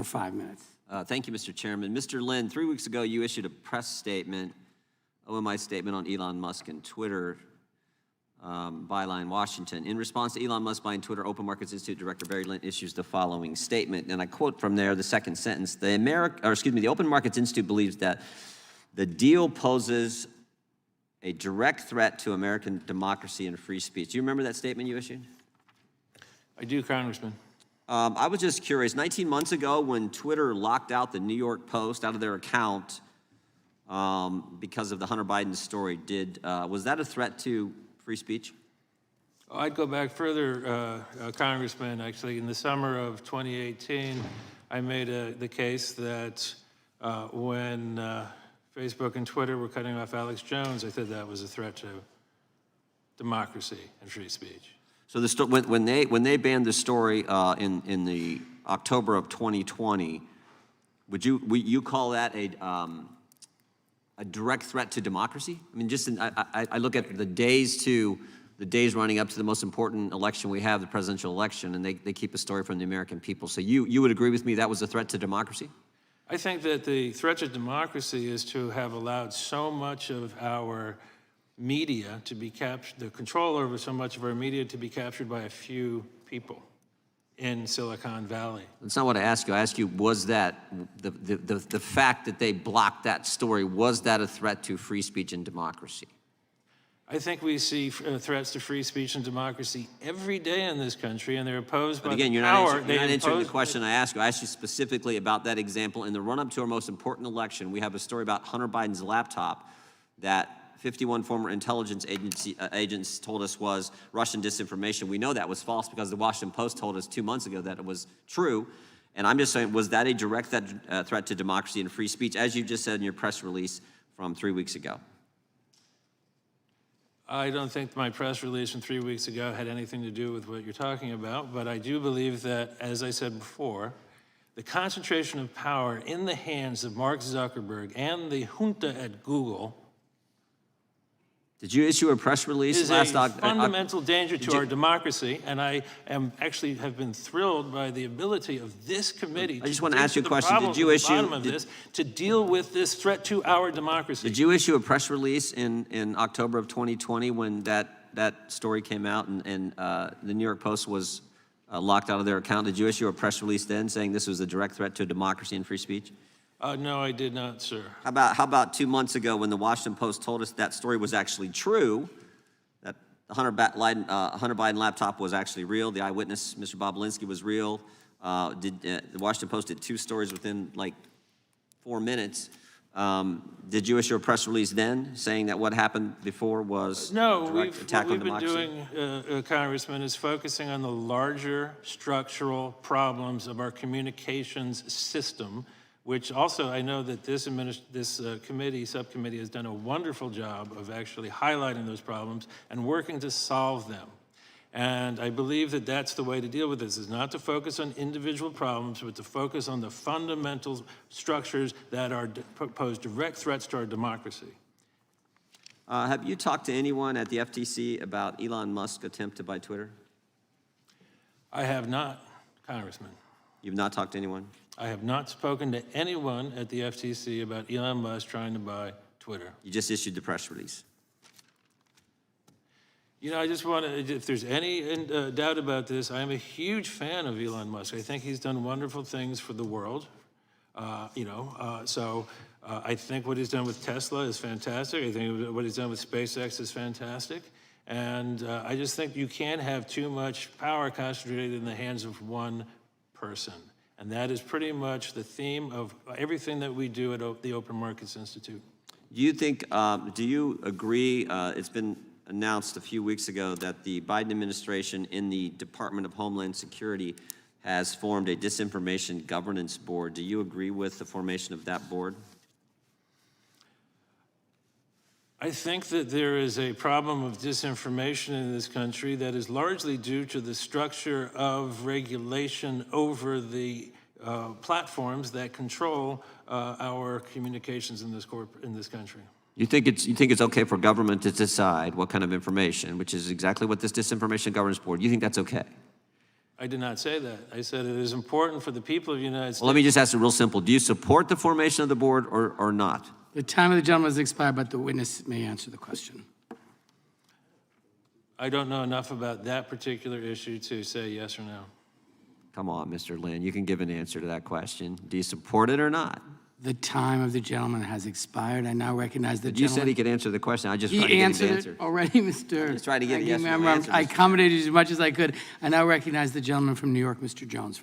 For 5 minutes. Thank you, Mr. Chairman. Mr. Lynn, 3 weeks ago, you issued a press statement, OMI statement on Elon Musk and Twitter, byline Washington. In response to Elon Musk buying Twitter, Open Markets Institute Director Barry Lynn issues the following statement, and I quote from there the second sentence. The Open Markets Institute believes that the deal poses a direct threat to American democracy and free speech. Do you remember that statement you issued? I do, Congressman. I was just curious, 19 months ago when Twitter locked out the New York Post out of their account because of the Hunter Biden story, was that a threat to free speech? I'd go back further, Congressman. Actually, in the summer of 2018, I made the case that when Facebook and Twitter were cutting off Alex Jones, I said that was a threat to democracy and free speech. So when they banned the story in the October of 2020, would you call that a direct threat to democracy? I mean, I look at the days running up to the most important election we have, the presidential election, and they keep a story from the American people. So you would agree with me that was a threat to democracy? I think that the threat to democracy is to have allowed so much of our media to be captured, the control over so much of our media to be captured by a few people in Silicon Valley. That's not what I asked you. I asked you, was that, the fact that they blocked that story, was that a threat to free speech and democracy? I think we see threats to free speech and democracy every day in this country, and they're opposed by the power. But again, you're not answering the question I asked you. I asked you specifically about that example. In the run-up to our most important election, we have a story about Hunter Biden's laptop that 51 former intelligence agents told us was Russian disinformation. We know that was false because the Washington Post told us 2 months ago that it was true. And I'm just saying, was that a direct threat to democracy and free speech, as you just said in your press release from 3 weeks ago? I don't think my press release from 3 weeks ago had anything to do with what you're talking about, but I do believe that, as I said before, the concentration of power in the hands of Mark Zuckerberg and the junta at Google Did you issue a press release last October? Is a fundamental danger to our democracy, and I actually have been thrilled by the ability of this committee. I just want to ask you a question. Did you to deal with this threat to our democracy? Did you issue a press release in October of 2020 when that story came out and the New York Post was locked out of their account? Did you issue a press release then saying this was a direct threat to democracy and free speach? No, I did not, sir. How about 2 months ago when the Washington Post told us that story was actually true, that the Hunter Biden laptop was actually real, the eyewitness, Mr. Bobulinski, was real. The Washington Post did 2 stories within like 4 minutes. Did you issue a press release then saying that what happened before was no, direct attack on democracy? What we've been doing, Congressman, is focusing on the larger structural problems of our communications system, which also I know that this subcommittee has done a wonderful job of actually highlighting those problems and working to solve them. And I believe that that's the way to deal with this, is not to focus on individual problems, but to focus on the fundamental structures that pose direct threats to our democracy. Have you talked to anyone at the FTC about Elon Musk's attempt to buy Twitter? I have not, Congressman. You've not talked to anyone? I have not spoken to anyone at the FTC about Elon Musk trying to buy Twitter. You just issued the press release. You know, I just want to, if there's any doubt about this, I am a huge fan of Elon Musk. I think he's done wonderful things for the world. I think what he's done with Tesla is fantastic. I think what he's done with SpaceX is fantastic. And I just think you can't have too much power concentrated in the hands of one person. And that is pretty much the theme of everything that we do at the Open Markets Institute. Do you think, do you agree, it's been announced a few weeks ago that the Biden administration in the Department of Homeland Security has formed a disinformation governance board. Do you agree with the formation of that board? I think that there is a problem of disinformation in this country that is largely due to the structure of regulation over the platforms that control our communications in this country. You think it's okay for government to decide what kind of information, which is exactly what this Disinformation Governance Board, you think that's okay? I did not say that. I said it is important for the people of the United States. Well, let me just ask it real simple. Do you support the formation of the board or not? The time of the gentleman has expired, but the witness may answer the question. I don't know enough about that particular issue to say yes or no. Come on, Mr. Lynn, you can give an answer to that question. Do you support it or not? The time of the gentleman has expired. I now recognize the You said he gentleman. could answer the question. I just tried to He get him to answered answer. it already, Mr. Just tried to get a Ranking yes or no Member. answer, I Mr. accommodated as much as I could. I now recognize the gentleman from New York, Mr. Jones.